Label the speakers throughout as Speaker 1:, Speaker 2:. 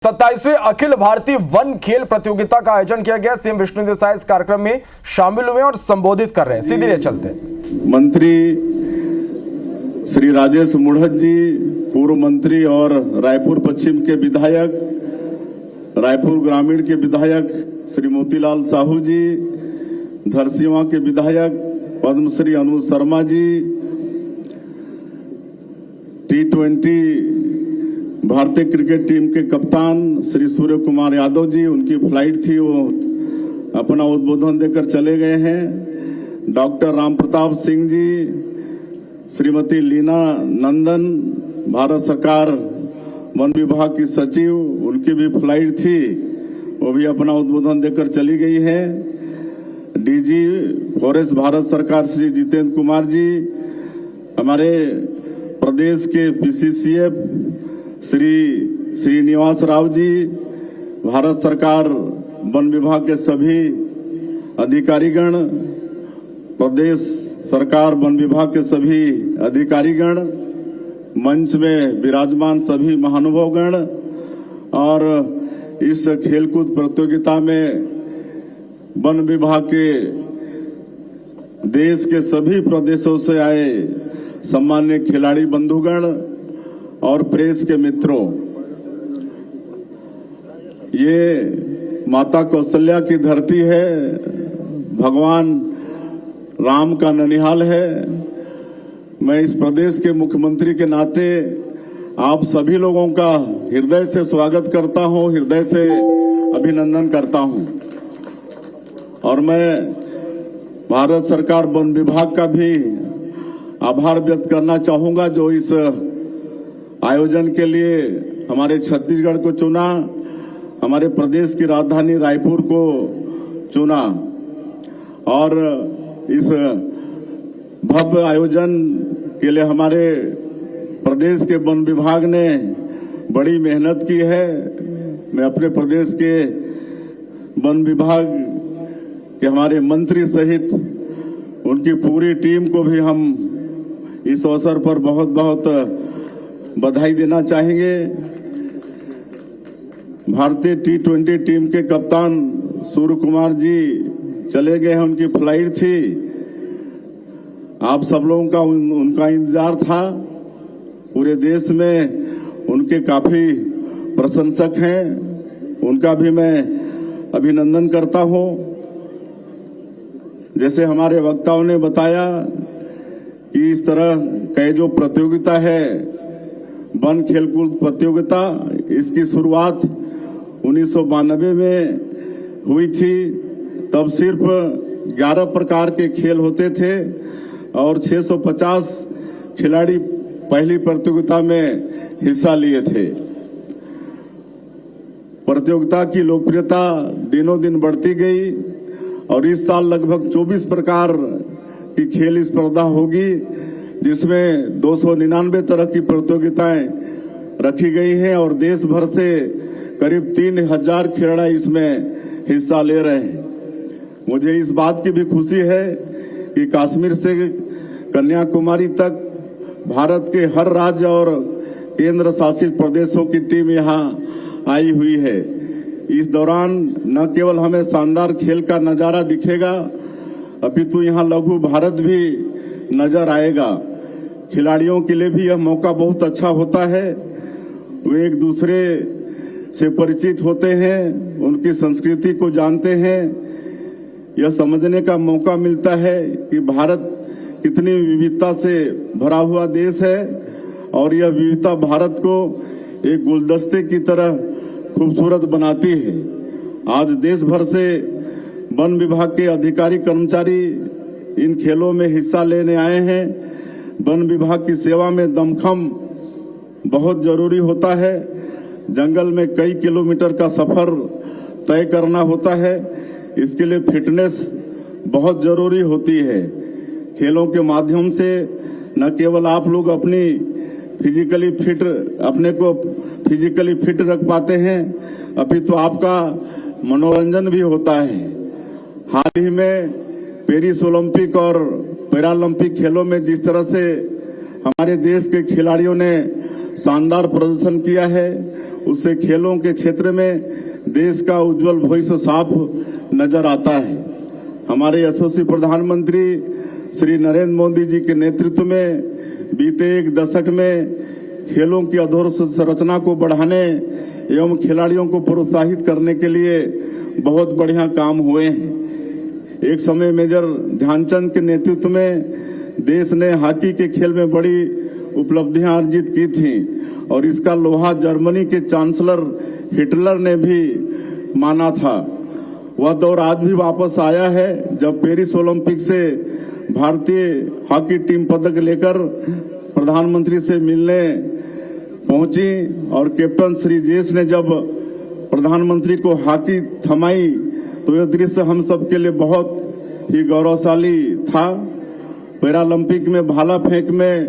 Speaker 1: 27वें Akhil Bharatiya one खेल प्रतियोगिता का आयोजन किया गया। सीएम विष्णु देसाई इस कार्यक्रम में शामिल हुए और संबोधित कर रहे हैं। सीधे चलते हैं।
Speaker 2: मंत्री श्री राजेश मुढ़त जी, पूर्व मंत्री और रायपुर पश्चिम के विधायक, रायपुर ग्रामीण के विधायक श्री मोतीलाल साहू जी, धरसीवां के विधायक पद्मश्री अनुज शर्मा जी, T20 भारतीय क्रिकेट टीम के कप्तान श्री सूर्य कुमार यादव जी, उनकी फ्लाइट थी, वो अपना उद्बोधन देकर चले गए हैं। डॉक्टर राम प्रताप सिंह जी, श्रीमती लीना नंदन, भारत सरकार वन विभाग की सचिव, उनकी भी फ्लाइट थी, वो भी अपना उद्बोधन देकर चली गई है। डीजी फॉरेस्ट भारत सरकार श्री जितेंद्र कुमार जी, हमारे प्रदेश के PCCF श्री श्रीनिवास राव जी, भारत सरकार वन विभाग के सभी अधिकारीगण, प्रदेश सरकार वन विभाग के सभी अधिकारीगण, मंच में विराजमान सभी महानुभावगण और इस खेलकूद प्रतियोगिता में वन विभाग के देश के सभी प्रदेशों से आए सम्मान्य खिलाड़ी बंधुगण और प्रेस के मित्रों, ये माता कौशल्या की धरती है, भगवान राम का ननिहाल है। मैं इस प्रदेश के मुख्यमंत्री के नाते आप सभी लोगों का हृदय से स्वागत करता हूं, हृदय से अभिनंदन करता हूं और मैं भारत सरकार वन विभाग का भी आभार व्यक्त करना चाहूंगा जो इस आयोजन के लिए हमारे छत्तीसगढ़ को चुना, हमारे प्रदेश की राजधानी रायपुर को चुना और इस भव्य आयोजन के लिए हमारे प्रदेश के वन विभाग ने बड़ी मेहनत की है। मैं अपने प्रदेश के वन विभाग के हमारे मंत्री सहित उनकी पूरी टीम को भी हम इस अवसर पर बहुत बहुत बधाई देना चाहेंगे। भारतीय T20 टीम के कप्तान सूर्य कुमार जी चले गए हैं, उनकी फ्लाइट थी। आप सब लोगों का उनका इंतजार था। पूरे देश में उनके काफी प्रशंसक हैं, उनका भी मैं अभिनंदन करता हूं। जैसे हमारे वक्ताओं ने बताया कि इस तरह का जो प्रतियोगिता है वन खेलकूद प्रतियोगिता, इसकी शुरुआत 1992 में हुई थी। तब सिर्फ 11 प्रकार के खेल होते थे और 650 खिलाड़ी पहली प्रतियोगिता में हिस्सा लिए थे। प्रतियोगिता की लोकप्रियता दिनों दिन बढ़ती गई और इस साल लगभग 24 प्रकार की खेल स्पर्धा होगी, जिसमें 299 तरह की प्रतियोगिताएं रखी गई हैं और देश भर से करीब 3000 खिलाड़ी इसमें हिस्सा ले रहे हैं। मुझे इस बात की भी खुशी है कि कश्मीर से कन्याकुमारी तक भारत के हर राज्य और केंद्र शासित प्रदेशों की टीम यहां आई हुई है। इस दौरान न केवल हमें शानदार खेल का नजारा दिखेगा, अपितु यहां लघु भारत भी नजर आएगा। खिलाड़ियों के लिए भी यह मौका बहुत अच्छा होता है, वे एक दूसरे से परिचित होते हैं, उनकी संस्कृति को जानते हैं। यह समझने का मौका मिलता है कि भारत कितनी विविधता से भरा हुआ देश है और यह विविधता भारत को एक गुलदस्ते की तरह खूबसूरत बनाती है। आज देश भर से वन विभाग के अधिकारी कर्मचारी इन खेलों में हिस्सा लेने आए हैं। वन विभाग की सेवा में दमखम बहुत जरूरी होता है। जंगल में कई किलोमीटर का सफर तय करना होता है, इसके लिए फिटनेस बहुत जरूरी होती है। खेलों के माध्यम से न केवल आप लोग अपने को फिजिकली फिट रख पाते हैं, अपितु आपका मनोरंजन भी होता है। हाल ही में पेरिस ओलंपिक और पैरालंपिक खेलों में जिस तरह से हमारे देश के खिलाड़ियों ने शानदार प्रदर्शन किया है, उससे खेलों के क्षेत्र में देश का उज्जवल भविष्य साफ नजर आता है। हमारे यशस्वी प्रधानमंत्री श्री नरेंद्र मोदी जी के नेतृत्व में बीते एक दशक में खेलों की अधोसंरचना को बढ़ाने एवं खिलाड़ियों को प्रोत्साहित करने के लिए बहुत बढ़िया काम हुए हैं। एक समय मेजर ध्यानचंद के नेतृत्व में देश ने हॉकी के खेल में बड़ी उपलब्धियां अर्जित की थी और इसका लोहा जर्मनी के चांसलर हिटलर ने भी माना था। वह दौर आज भी वापस आया है जब पेरिस ओलंपिक से भारतीय हॉकी टीम पदक लेकर प्रधानमंत्री से मिलने पहुंची और कैप्टन श्री जेस ने जब प्रधानमंत्री को हॉकी थमाई तो यह दृश्य हम सब के लिए बहुत ही गौरवशाली था। पैरालंपिक में भाला फेंक में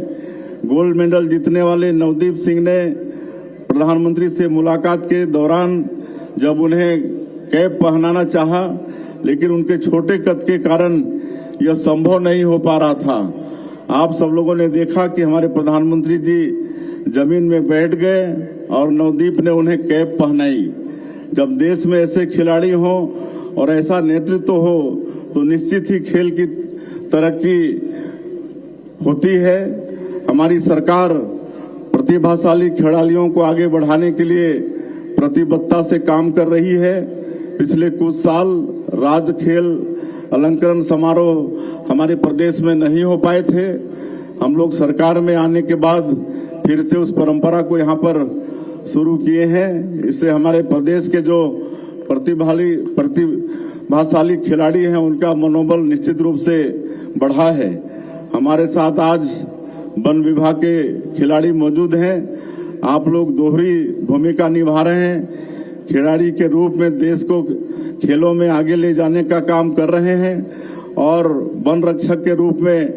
Speaker 2: गोल्ड मेडल जीतने वाले नवदीप सिंह ने प्रधानमंत्री से मुलाकात के दौरान जब उन्हें कैप पहनाना चाहा, लेकिन उनके छोटे कद के कारण यह संभव नहीं हो पा रहा था। आप सब लोगों ने देखा कि हमारे प्रधानमंत्री जी जमीन में बैठ गए और नवदीप ने उन्हें कैप पहनाई। जब देश में ऐसे खिलाड़ी हो और ऐसा नेतृत्व हो तो निश्चित ही खेल की तरक्की होती है। हमारी सरकार प्रतिभाशाली खिलाड़ियों को आगे बढ़ाने के लिए प्रतिबद्धता से काम कर रही है। पिछले कुछ साल राज्य खेल अलंकरण समारोह हमारे प्रदेश में नहीं हो पाए थे। हम लोग सरकार में आने के बाद फिर से उस परंपरा को यहाँ पर शुरू किए हैं। इससे हमारे प्रदेश के जो प्रतिभाशाली खिलाड़ी हैं उनका मनोबल निश्चित रूप से बढ़ा है। हमारे साथ आज वन विभाग के खिलाड़ी मौजूद हैं। आप लोग दोहरी भूमिका निभा रहे हैं। खिलाड़ी के रूप में देश को खेलों में आगे ले जाने का काम कर रहे हैं और वन रक्षक के रूप में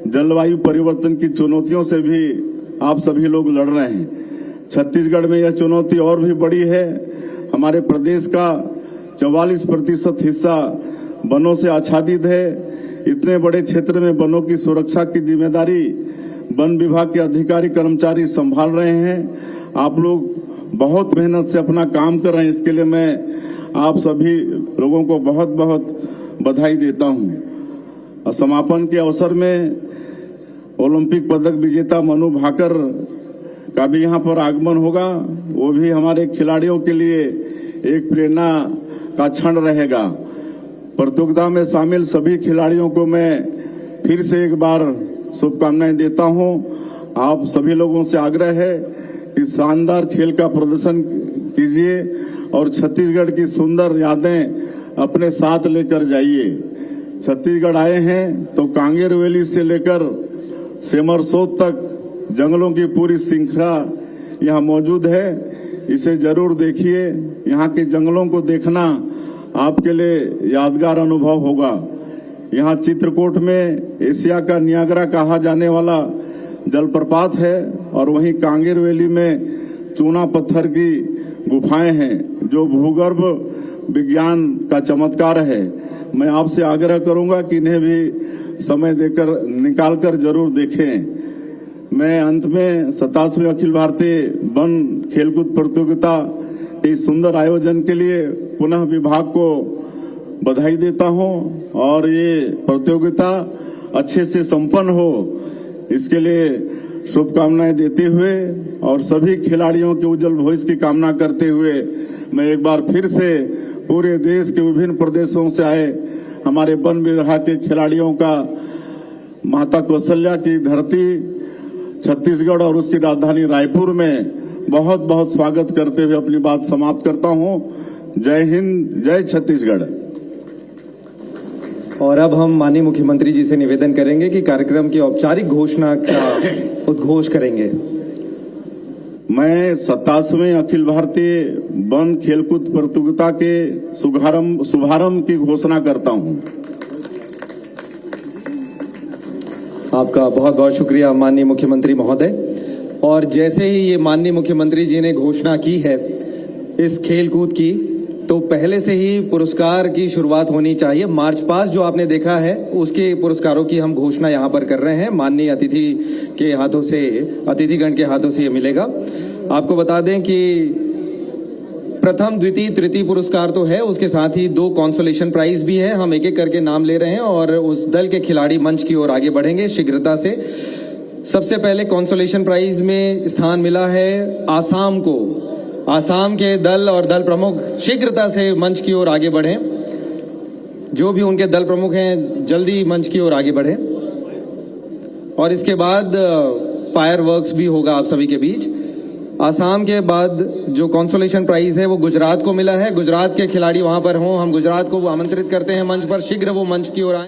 Speaker 2: जलवायु परिवर्तन की चुनौतियों से भी आप सभी लोग लड़ रहे हैं। छत्तीसगढ़ में यह चुनौती और भी बड़ी है। हमारे प्रदेश का 44% हिस्सा वनों से आच्छादित है। इतने बड़े क्षेत्र में वनों की सुरक्षा की जिम्मेदारी वन विभाग के अधिकारी कर्मचारी संभाल रहे हैं। आप लोग बहुत मेहनत से अपना काम कर रहे हैं। इसके लिए मैं आप सभी लोगों को बहुत बहुत बधाई देता हूं। समापन के अवसर में ओलंपिक पदक विजेता मनु भाकर का भी यहाँ पर आगमन होगा। वो भी हमारे खिलाड़ियों के लिए एक प्रेरणा का क्षण रहेगा। प्रतियोगिता में शामिल सभी खिलाड़ियों को मैं फिर से एक बार शुभकामनाएं देता हूं। आप सभी लोगों से आग्रह है कि शानदार खेल का प्रदर्शन कीजिए और छत्तीसगढ़ की सुंदर यादें अपने साथ लेकर जाइए। छत्तीसगढ़ आए हैं तो कांगेर वैली से लेकर सेमरसोत तक जंगलों की पूरी श्रृंखला यहाँ मौजूद है। इसे जरूर देखिए। यहाँ के जंगलों को देखना आपके लिए यादगार अनुभव होगा। यहाँ चित्रकूट में एशिया का नियाग्रा कहा जाने वाला जलप्रपात है और वहीं कांगेर वैली में चूना पत्थर की गुफाएं हैं जो भूगर्भ विज्ञान का चमत्कार है। मैं आपसे आग्रह करूंगा कि इन्हें भी समय देकर निकालकर जरूर देखें। मैं अंत में 27वें अखिल भारतीय वन खेलकूद प्रतियोगिता के सुंदर आयोजन के लिए पुनः विभाग को बधाई देता हूं और ये प्रतियोगिता अच्छे से संपन्न हो इसके लिए शुभकामनाएं देते हुए और सभी खिलाड़ियों के उज्जवल भविष्य की कामना करते हुए मैं एक बार फिर से पूरे देश के विभिन्न प्रदेशों से आए हमारे वन विभाग के खिलाड़ियों का माता कौशल्या की धरती छत्तीसगढ़ और उसकी राजधानी रायपुर में बहुत बहुत स्वागत करते हुए अपनी बात समाप्त करता हूं। जय हिंद, जय छत्तीसगढ़।
Speaker 3: और अब हम माननीय मुख्यमंत्री जी से निवेदन करेंगे कि कार्यक्रम की औपचारिक घोषणा का उद्घोष करेंगे।
Speaker 2: मैं 27वें अखिल भारतीय वन खेलकूद प्रतियोगिता के शुभारंभ की घोषणा करता हूं।
Speaker 3: आपका बहुत बहुत शुक्रिया माननीय मुख्यमंत्री महोदय। और जैसे ही ये माननीय मुख्यमंत्री जी ने घोषणा की है इस खेलकूद की, तो पहले से ही पुरस्कार की शुरुआत होनी चाहिए। मार्च पास्ट जो आपने देखा है उसके पुरस्कारों की हम घोषणा यहाँ पर कर रहे हैं। माननीय अतिथिगण के हाथों से ये मिलेगा। आपको बता दें कि प्रथम द्वितीय तृतीय पुरस्कार तो है, उसके साथ ही 2 कॉन्सोलेशन प्राइज भी है। हम एक एक करके नाम ले रहे हैं और उस दल के खिलाड़ी मंच की ओर आगे बढ़ेंगे शीघ्रता से। सबसे पहले कॉन्सोलेशन प्राइज में स्थान मिला है आसाम को। आसाम के दल और दल प्रमुख शीघ्रता से मंच की ओर आगे बढ़ें। जो भी उनके दल प्रमुख हैं जल्दी मंच की ओर आगे बढ़ें। और इसके बाद फायर वर्क्स भी होगा आप सभी के बीच। आसाम के बाद जो कॉन्सोलेशन प्राइज है वो गुजरात को मिला है। गुजरात के खिलाड़ी वहां पर हों, हम गुजरात को आमंत्रित करते हैं मंच पर, शीघ्र वो मंच की ओर आए।